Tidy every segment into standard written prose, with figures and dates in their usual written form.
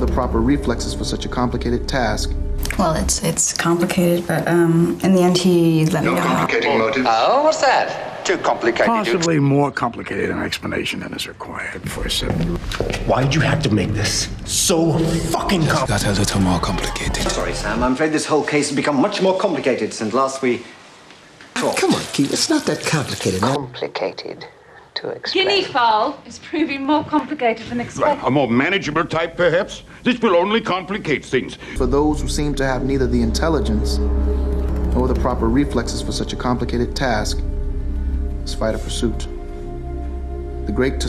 the proper reflexes for such a complicated task. Well, it's complicated, but in the end he let me know. No complicating motives? Oh, what's that? Too complicated. Possibly more complicated an explanation than is required for a 7-year-old. Why'd you have to make this so fucking complicated? Got a little more complicated. Sorry, Sam. I'm afraid this whole case has become much more complicated since last we talked. Come on, Keith. It's not that complicated. Complicated to explain. Guinea fowl is proving more complicated than expected. A more manageable type, perhaps? This will only complicate things. For those who seem to have neither the intelligence nor the proper reflexes for such a complicated task, is fight or pursuit. The great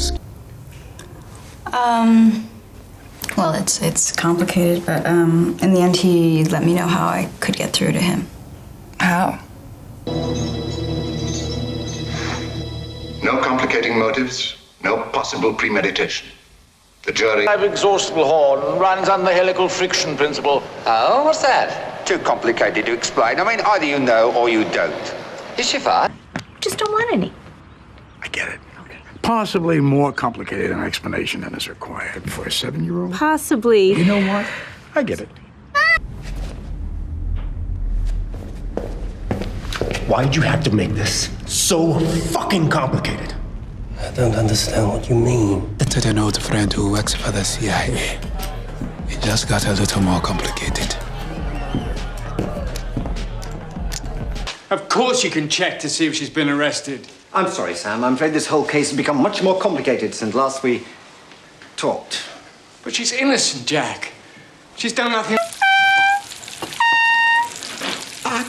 Well, it's complicated, but in the end he let me know how I could get through to him. How? No complicating motives, no possible premeditation. The jury... Exhaustible horn runs on the helical friction principle. Oh, what's that? Too complicated to explain. I mean, either you know or you don't. Is she fine? Just don't want any. I get it. Possibly more complicated an explanation than is required for a 7-year-old. Possibly. You know what? I get it. Why'd you have to make this so fucking complicated? I don't understand what you mean. To an old friend who works for the CIA. It just got a little more complicated. Of course you can check to see if she's been arrested. I'm sorry, Sam. I'm afraid this whole case has become much more complicated since last we talked. But she's innocent, Jack. She's done nothing.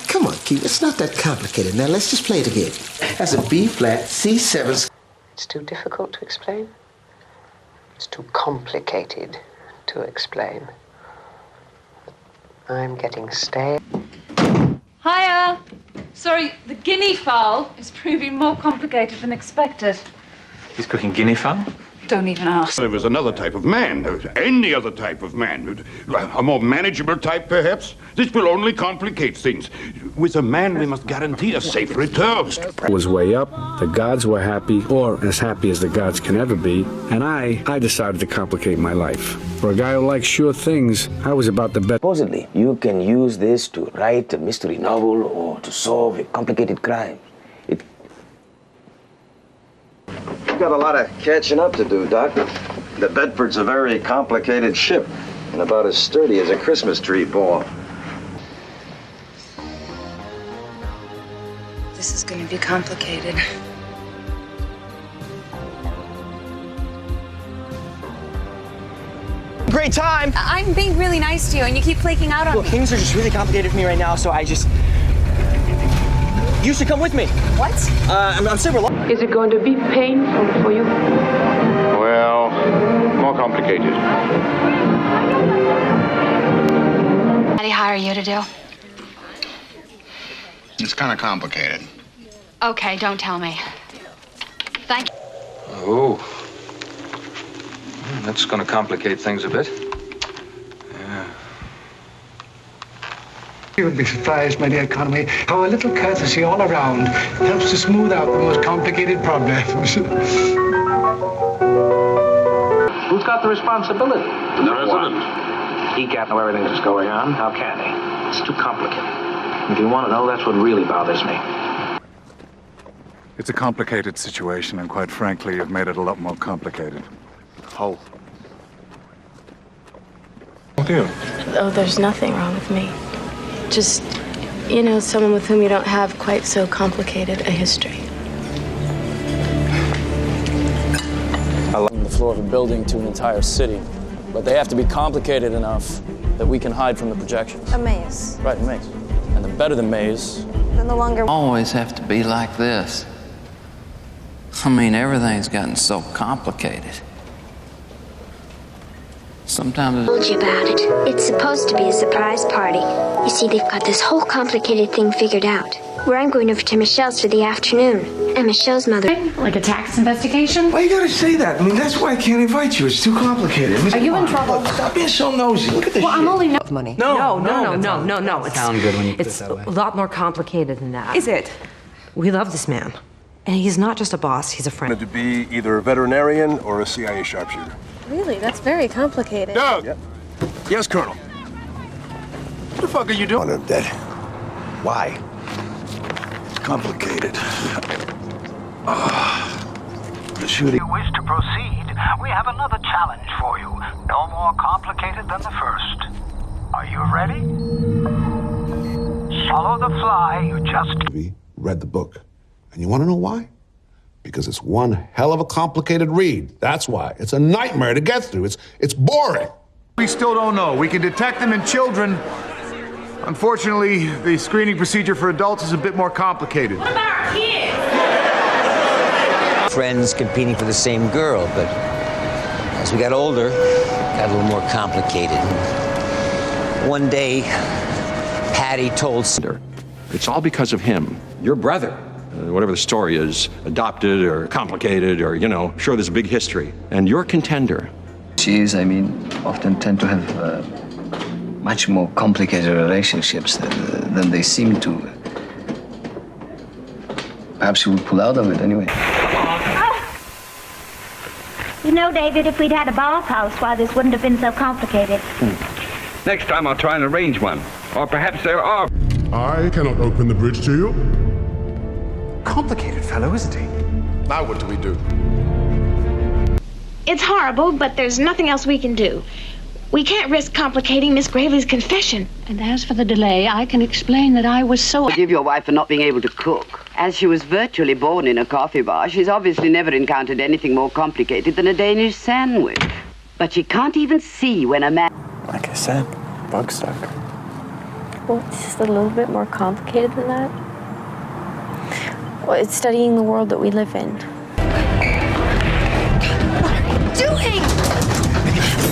Come on, Keith. It's not that complicated. Now, let's just play it again. That's a B flat, C7. It's too difficult to explain. It's too complicated to explain. I'm getting stale. Hiya! Sorry, the guinea fowl is proving more complicated than expected. He's cooking guinea fowl? Don't even ask. There was another type of man, any other type of man. A more manageable type, perhaps? This will only complicate things. With a man, we must guarantee a safe return. Was way up, the gods were happy, or as happy as the gods can ever be, and I decided to complicate my life. For a guy who likes sure things, I was about the best. Supposedly, you can use this to write a mystery novel or to solve a complicated crime. We've got a lot of catching up to do, Doc. The Bedford's a very complicated ship, and about as sturdy as a Christmas tree ball. This is going to be complicated. Great time! I'm being really nice to you, and you keep flaking out on me. Look, things are just really complicated for me right now, so you should come with me. What? I'm super long. Is it going to be painful for you? Well, more complicated. What did he hire you to do? It's kind of complicated. Okay, don't tell me. Thank you. Oh. That's going to complicate things a bit. Yeah. You would be surprised, my dear Conway, how a little courtesy all around helps to smooth out the most complicated problems. Who's got the responsibility? The president. He can't know everything that's going on. How can he? It's too complicated. If you want to know, that's what really bothers me. It's a complicated situation, and quite frankly, you've made it a lot more complicated. Whole. Oh, there's nothing wrong with me. Just, someone with whom you don't have quite so complicated a history. On the floor of a building to an entire city. But they have to be complicated enough that we can hide from the projections. A maze. Right, a maze. And the better the maze, Then the longer... Always have to be like this. I mean, everything's gotten so complicated. Sometimes... I told you about it. It's supposed to be a surprise party. You see, they've got this whole complicated thing figured out. Where I'm going over to Michelle's for the afternoon. And Michelle's mother... Like a tax investigation? Why you gotta say that? I mean, that's why I can't invite you. It's too complicated. Are you in trouble? Look, stop being so nosy. Look at this shit. I'm only... Money. No. it's sound good when you put it that way. A lot more complicated than that. Is it? We love this man. And he's not just a boss, he's a friend. To be either a veterinarian or a CIA sharpshooter. Really? That's very complicated. Doug! Yep. Yes, Colonel. What the fuck are you doing? I'm dead. Why? It's complicated. The shooting. If you wish to proceed, we have another challenge for you. No more complicated than the first. Are you ready? Follow the fly you just... Read the book. And you want to know why? Because it's one hell of a complicated read. That's why. It's a nightmare to get through. It's boring. We still don't know. We can detect them in children. Unfortunately, the screening procedure for adults is a bit more complicated. What about our kids? Friends competing for the same girl, but as we got older, it got a little more complicated. One day, Patty told her, it's all because of him, your brother. Whatever the story is, adopted or complicated or, you know, sure, there's a big history. And your contender. She's, often tend to have much more complicated relationships than they seem to. Perhaps she would pull out of it anyway. You know, David, if we'd had a bathhouse, why this wouldn't have been so complicated. Next time I'll try and arrange one. Or perhaps there are... I cannot open the bridge to you. Complicated fellow, isn't he? Now what do we do? It's horrible, but there's nothing else we can do. We can't risk complicating Miss Gravely's confession. And as for the delay, I can explain that I was so... Forgive your wife for not being able to cook. As she was virtually born in a coffee bar, she's obviously never encountered anything more complicated than a Danish sandwich. But she can't even see when a man... Like I said, bug stuck. Well, it's just a little bit more complicated than that. Well, it's studying the world that we live in. Doing?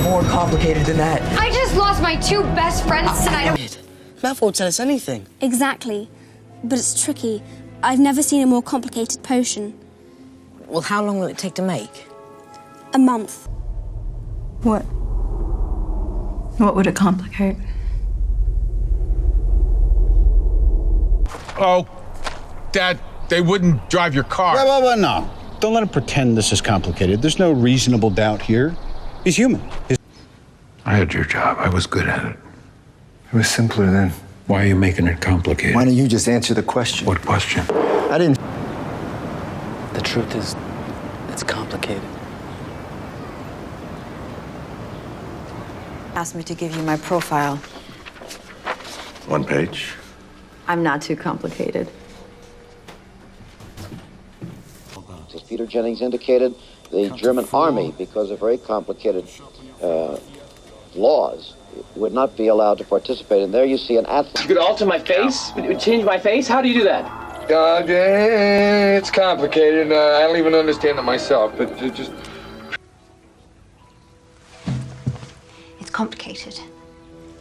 More complicated than that. I just lost my two best friends tonight. Math won't tell us anything. Exactly. But it's tricky. I've never seen a more complicated potion. Well, how long will it take to make? A month. What? What would it complicate? Oh, Dad, they wouldn't drive your car. Well, no. Don't let him pretend this is complicated. There's no reasonable doubt here. He's human. I had your job. I was good at it. It was simpler then. Why are you making it complicated? Why don't you just answer the question? What question? I didn't... The truth is, it's complicated. Asked me to give you my profile. One page. I'm not too complicated. As Peter Jennings indicated, the German army, because of very complicated laws, would not be allowed to participate. And there you see an athlete. You could alter my face? Change my face? How do you do that? It's complicated. I don't even understand it myself, but just... It's complicated.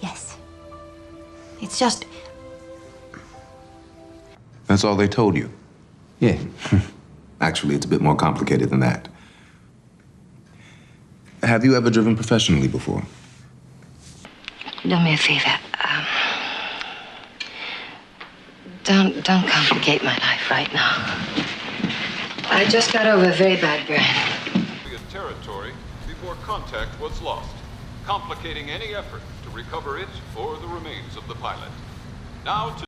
Yes. It's just... That's all they told you? Yeah. Actually, it's a bit more complicated than that. Have you ever driven professionally before? Do me a favor. Don't complicate my life right now. I just got over a very bad burn. Territory before contact was lost, complicating any effort to recover it or the remains of the pilot. Now to